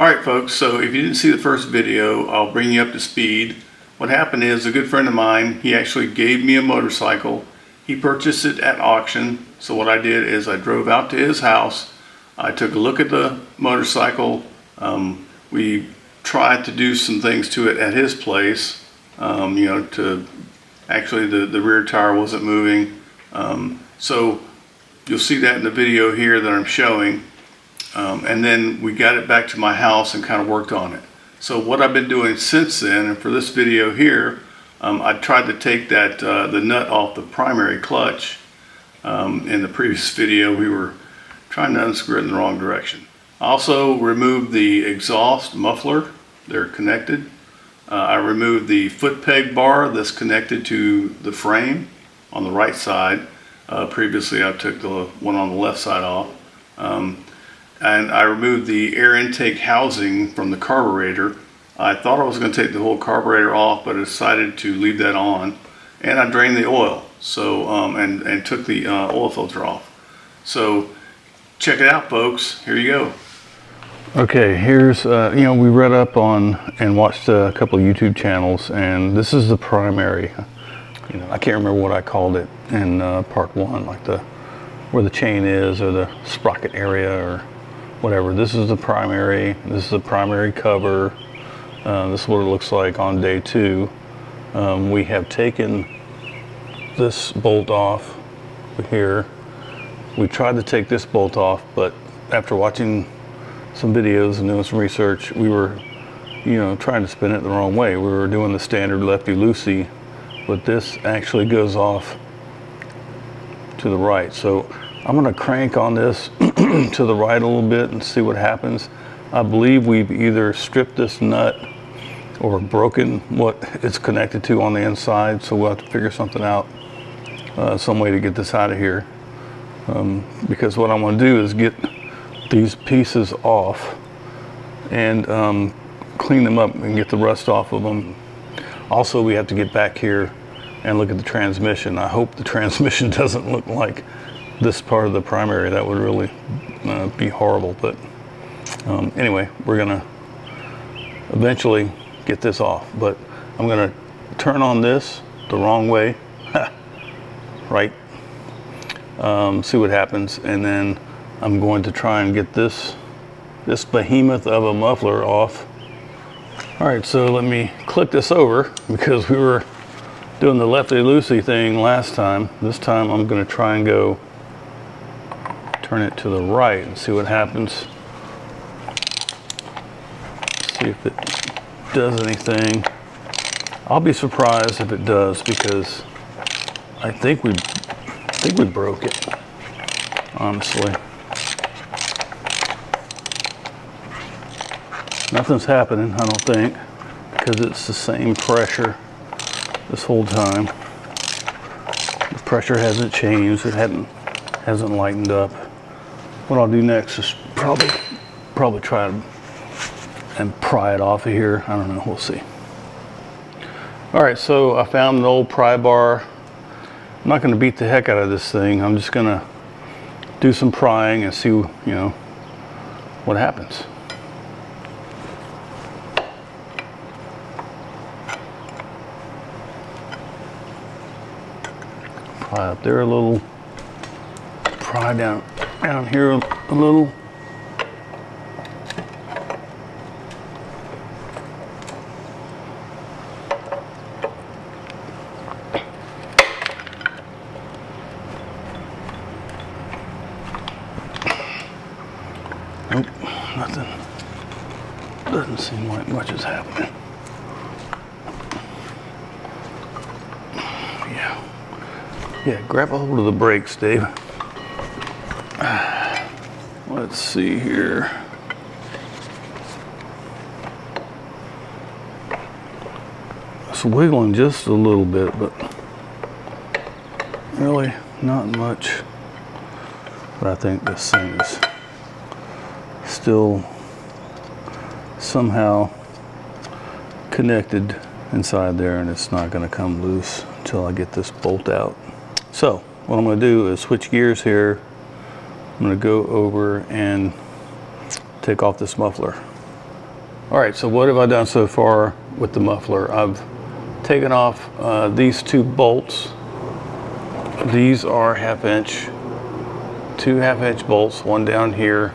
Alright folks, so if you didn't see the first video, I'll bring you up to speed. What happened is a good friend of mine, he actually gave me a motorcycle. He purchased it at auction. So what I did is I drove out to his house. I took a look at the motorcycle. We tried to do some things to it at his place. To actually the rear tire wasn't moving. So you'll see that in the video here that I'm showing. And then we got it back to my house and kind of worked on it. So what I've been doing since then, and for this video here, I tried to take that the nut off the primary clutch. In the previous video we were trying to unscrew it in the wrong direction. I also removed the exhaust muffler. They're connected. I removed the foot peg bar that's connected to the frame on the right side. Previously I took the one on the left side off. And I removed the air intake housing from the carburetor. I thought I was going to take the whole carburetor off, but I decided to leave that on. And I drained the oil, so and took the oil filter off. So check it out, folks. Here you go. Okay, here's we read up on and watched a couple of YouTube channels, and this is the primary. I can't remember what I called it in part one, like where the chain is or the sprocket area or whatever. This is the primary. This is the primary cover. This is what it looks like on day 2. We have taken this bolt off here. We tried to take this bolt off, but after watching some videos and doing some research, we were trying to spin it the wrong way. We were doing the standard lefty-loosey, but this actually goes off to the right. So I'm going to crank on this to the right a little bit and see what happens. I believe we've either stripped this nut or broken what it's connected to on the inside, so we'll have to figure something out, some way to get this out of here. Because what I'm going to do is get these pieces off and clean them up and get the rust off of them. Also, we have to get back here and look at the transmission. I hope the transmission doesn't look like this part of the primary. That would really be horrible, but anyway, we're gonna eventually get this off. But I'm gonna turn on this the wrong way, right, see what happens, and then I'm going to try and get this behemoth of a muffler off. All right, so let me click this over because we were doing the lefty-loosey thing last time. This time I'm gonna try and turn it to the right and see what happens. See if it does anything. I'll be surprised if it does, because I think we broke it, honestly. Nothing's happening, I don't think, because it's the same pressure this whole time. The pressure hasn't changed. It hasn't lightened up. What I'll do next is probably try and pry it off of here. I don't know, we'll see. All right, so I found an old pry bar. I'm not gonna beat the heck out of this thing. I'm just gonna do some prying and see, what happens. Pry up there a little, pry down here a little. Nope, nothing. Doesn't seem like much is happening. Yeah, grab a hold of the brakes, Dave. Let's see here. It's wiggling just a little bit, but really not much. But I think this thing is still somehow connected inside there, and it's not going to come loose until I get this bolt out. So what I'm going to do is switch gears here. I'm going to go over and take off this muffler. All right, so what have I done so far with the muffler? I've taken off these 2 bolts. These are 1/2 inch, 2 1/2 inch bolts, one down here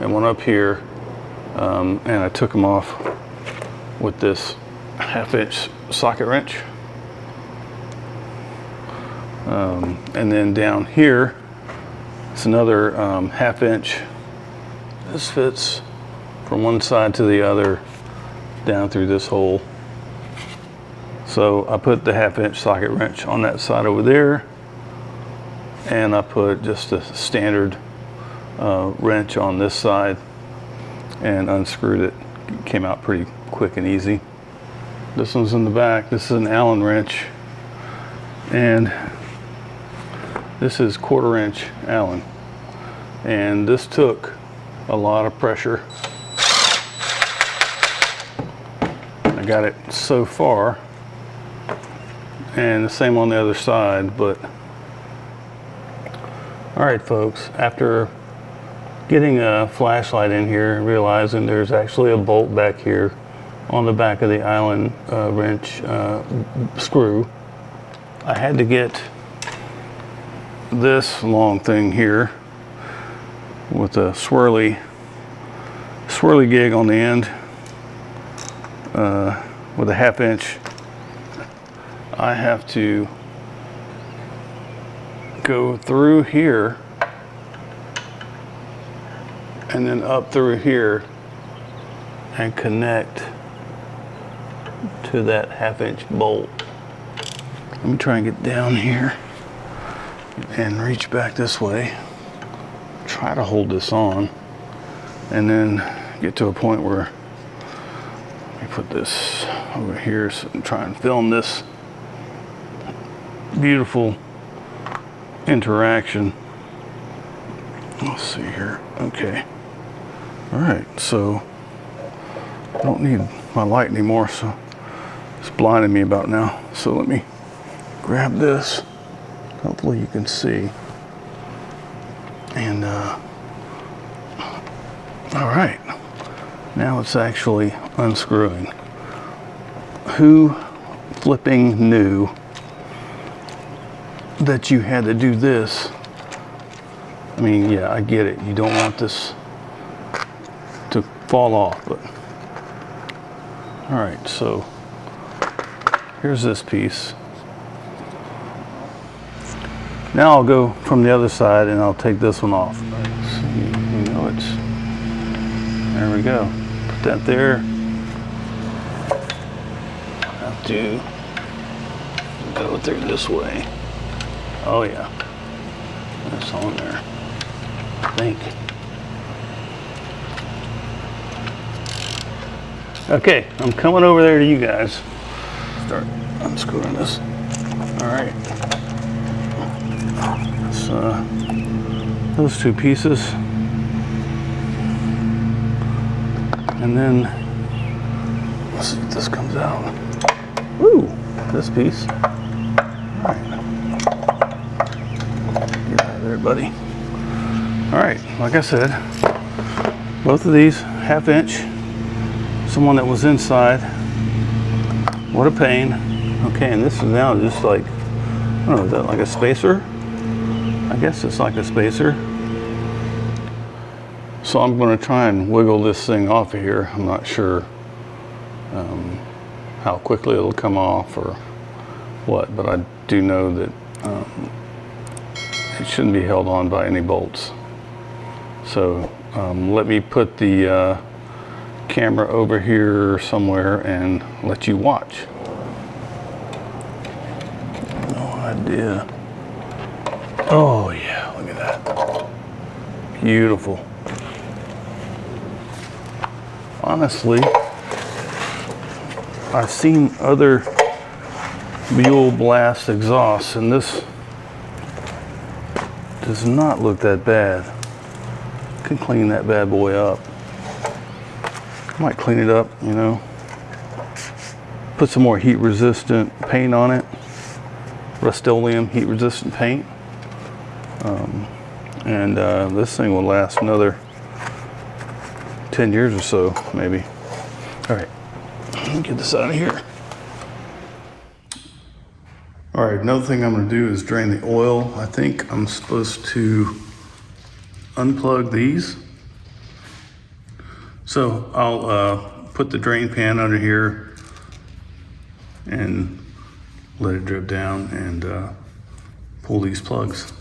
and one up here. And I took them off with this 1/2 inch socket wrench. And then down here, it's another 1/2 inch. This fits from one side to the other down through this hole. So I put the 1/2 inch socket wrench on that side over there, and I put just a standard wrench on this side and unscrewed it. It came out pretty quick and easy. This one's in the back. This is an Allen wrench, and this is 1/4 inch Allen, and this took a lot of pressure. I got it so far, and the same on the other side. But all right, folks, after getting a flashlight in here, realizing there's actually a bolt back here on the back of the Allen wrench screw, I had to get this long thing here with a swirly gig on the end with a 1/2 inch. I have to go through here and then up through here and connect to that 1/2 inch bolt. Let me try and get down here and reach back this way. Try to hold this on and then get to a point where let me put this over here so I can try and film this beautiful interaction. Let's see here. Okay. All right, so I don't need my light anymore, so it's blinding me about now. So let me grab this. Hopefully you can see. And all right, now it's actually unscrewing. Who flipping knew that you had to do this? I mean, yeah, I get it. You don't want this to fall off, but all right, so here's this piece. Now I'll go from the other side and I'll take this one off. So you know it's, there we go. Put that there. Have to go through this way. Oh yeah, that's on there, I think. Okay, I'm coming over there to you guys. Start unscrewing this. All right. So, those 2 pieces. And then, let's see if this comes out. Woo! This piece. All right. Get out of there, buddy. All right, like I said, both of these 1/2 inch. Someone that was inside. What a pain. Okay, and this is now just like, I don't know, is that like a spacer? I guess it's like a spacer. So I'm going to try and wiggle this thing off of here. I'm not sure how quickly it'll come off or what, but I do know that it shouldn't be held on by any bolts. So let me put the camera over here somewhere and let you watch. No idea. Oh yeah, look at that. Beautiful. Honestly, I've seen other Buell Blast exhausts, and this does not look that bad. Can clean that bad boy up. Might clean it up, you know. Put some more heat resistant paint on it. Rust-Oleum heat resistant paint. This thing will last another 10 years or so, maybe. All right, let me get this out of here. All right, another thing I'm gonna do is drain the oil. I think I'm supposed to unplug these. So I'll put the drain pan under here and let it drip down and pull these plugs.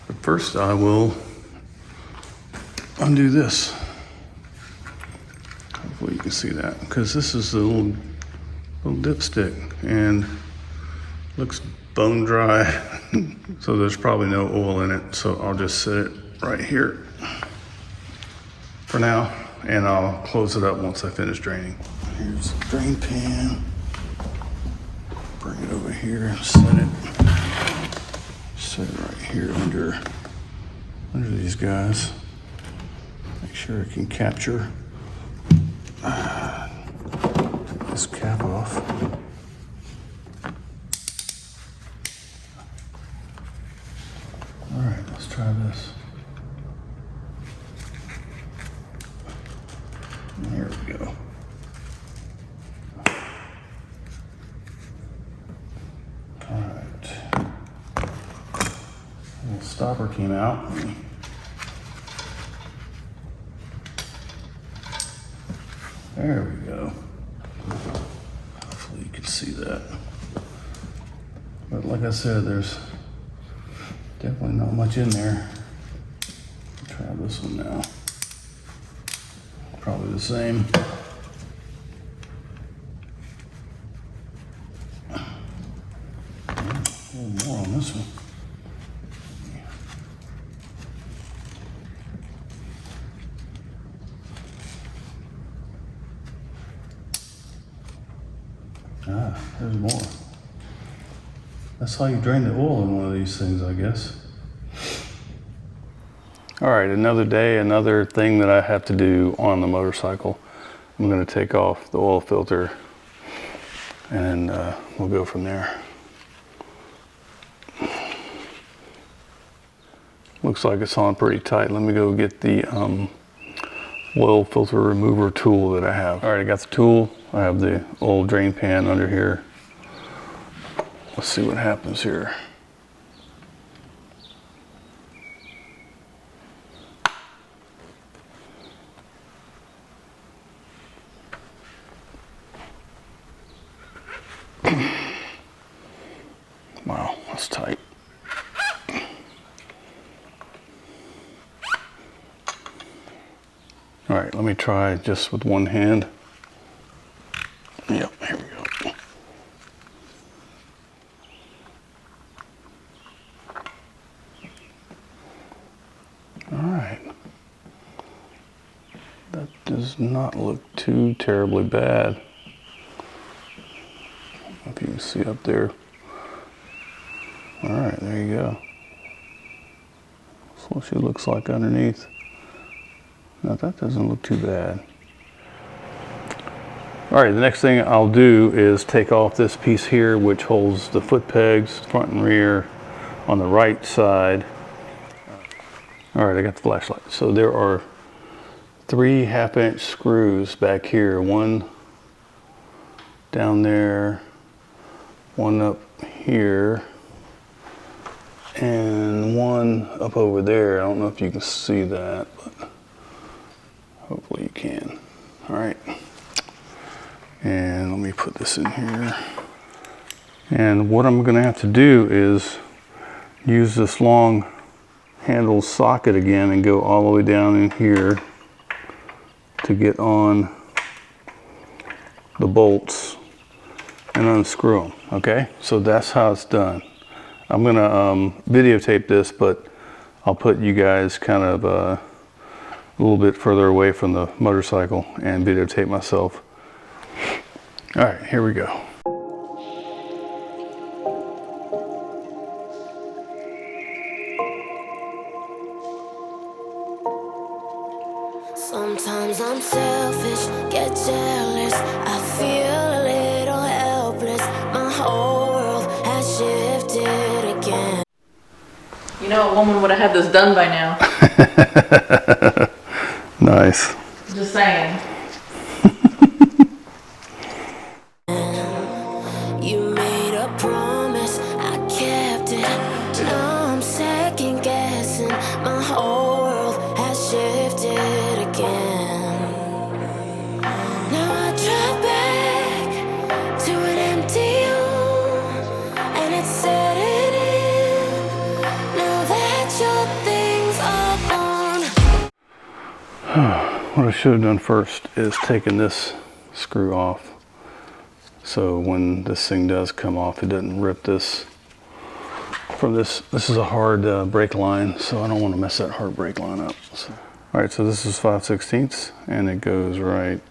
But first I will undo this. Hopefully you can see that, because this is a little dipstick and looks bone dry. So there's probably no oil in it. So I'll just set it right here for now, and I'll close it up once I finish draining. Here's the drain pan. Bring it over here and set it right here under these guys. Make sure it can capture. Take this cap off. All right, let's try this. There we go. All right. Little stopper came out. There we go. Hopefully you can see that. But like I said, there's definitely not much in there. Try this one now. Probably the same. A little more on this one. Ah, there's more. That's how you drain the oil in one of these things, I guess. All right, another day, another thing that I have to do on the motorcycle. I'm gonna take off the oil filter and we'll go from there. Looks like it's on pretty tight. Let me go get the oil filter remover tool that I have. All right, I got the tool. I have the old drain pan under here. Let's see what happens here. Wow, that's tight. All right, let me try just with one hand. Yep, here we go. All right. That does not look too terribly bad. If you can see up there. All right, there you go. That's what she looks like underneath. Now that doesn't look too bad. All right, the next thing I'll do is take off this piece here, which holds the foot pegs, front and rear, on the right side. All right, I got the flashlight. So there are 3 1/2-inch screws back here. One down there, one up here, and one up over there. I don't know if you can see that, but hopefully you can. All right. And let me put this in here. And what I'm gonna have to do is use this long handle socket again and go all the way down in here to get on the bolts and unscrew them, okay? So that's how it's done. I'm gonna videotape this, but I'll put you guys kind of a little bit further away from the motorcycle and videotape myself. All right, here we go. Sometimes I'm selfish, get jealous. I feel a little helpless. My whole world has shifted again. You know, a woman would have had this done by now. Nice. Just saying. again. Now I drive back to an empty room, and it's setting in. Now that your things are gone. What I should have done first is taken this screw off, so when this thing does come off, it doesn't rip this from this. This is a hard brake line, so I don't want to mess that hard brake line up. So. All right, so this is 5/16, and it goes right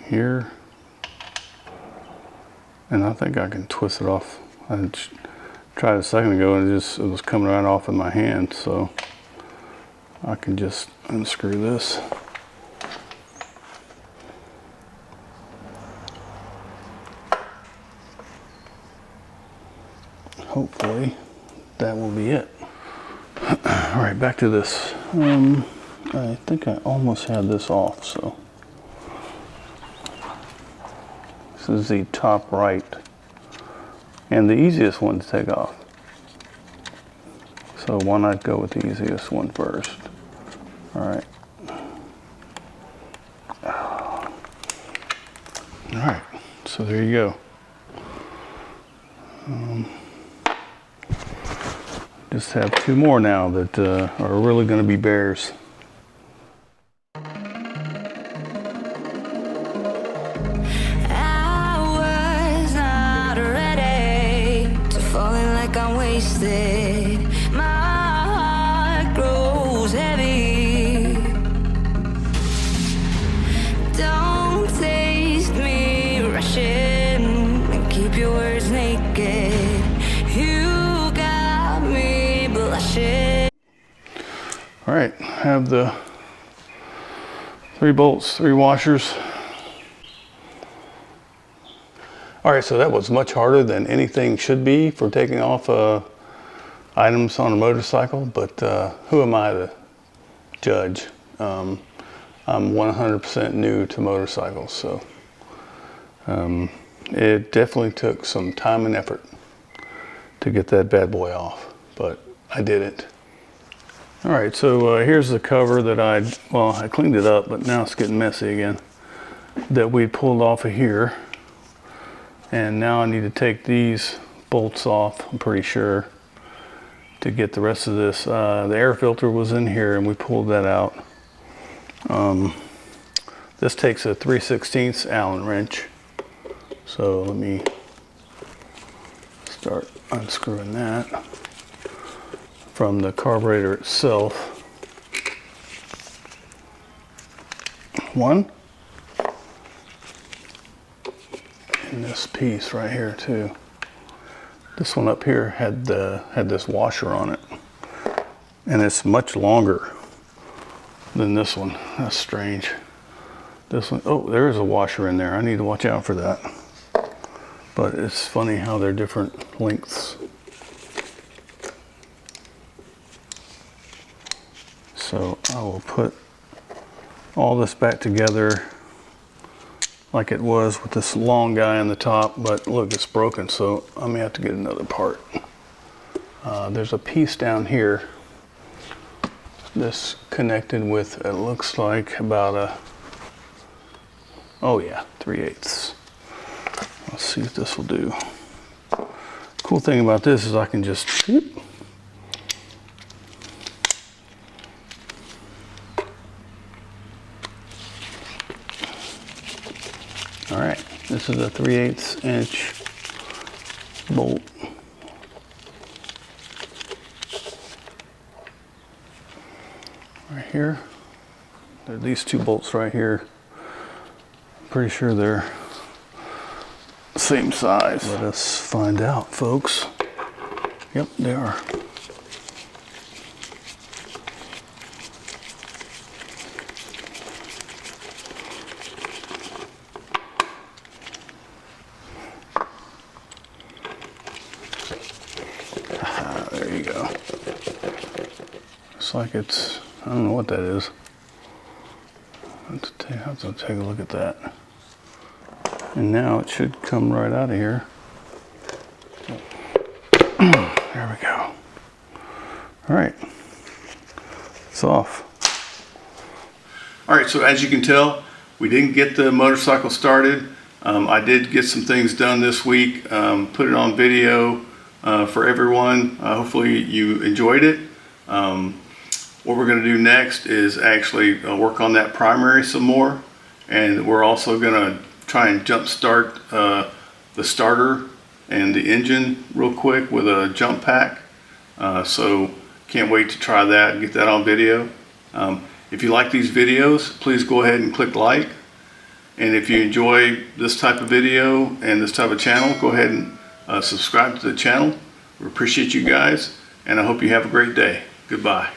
here, and I think I can twist it off. I tried a second ago, and it was coming right off in my hand, so I can just unscrew this. Hopefully that will be it. All right, back to this. I think I almost had this off, so this is the top right and the easiest one to take off. So why not go with the easiest one first? All right. All right, so there you go. Just have two more now that are really going to be bears. I was not ready to falling like I'm wasted. My heart grows heavy. Don't taste me rushing and keep your words naked. You got me blushing. All right, have the 3 bolts, 3 washers. All right, so that was much harder than anything should be for taking off items on a motorcycle, but who am I to judge? I'm 100% new to motorcycles, so it definitely took some time and effort to get that bad boy off, but I did it. All right, so here's the cover that I cleaned it up, but now it's getting messy again, that we pulled off of here. And now I need to take these bolts off, I'm pretty sure, to get the rest of this. The air filter was in here and we pulled that out. This takes a 3/16 Allen wrench. So let me start unscrewing that from the carburetor itself. One. And this piece right here too. This one up here had this washer on it, and it's much longer than this one. That's strange. This one, oh, there is a washer in there. I need to watch out for that. But it's funny how they're different lengths. So I will put all this back together like it was with this long guy on the top, but look, it's broken, so I may have to get another part. There's a piece down here that's connected with, it looks like about a, oh yeah, 3/8. Let's see if this will do. Cool thing about this is I can just, whoop. All right, this is a 3/8 inch bolt. Right here. There are these 2 bolts right here. I'm pretty sure they're the same size. Let us find out, folks. Yep, they are. There you go. Looks like it's, I don't know what that is. I have to take a look at that. And now it should come right out of here. There we go. All right, it's off. All right, so as you can tell, we didn't get the motorcycle started. I did get some things done this week, put it on video for everyone. Hopefully you enjoyed it. What we're going to do next is actually work on that primary some more, and we're also going to try and jump start the starter and the engine real quick with a jump pack. So can't wait to try that and get that on video. If you like these videos, please go ahead and click like. And if you enjoy this type of video and this type of channel, go ahead and subscribe to the channel. We appreciate you guys, and I hope you have a great day. Goodbye.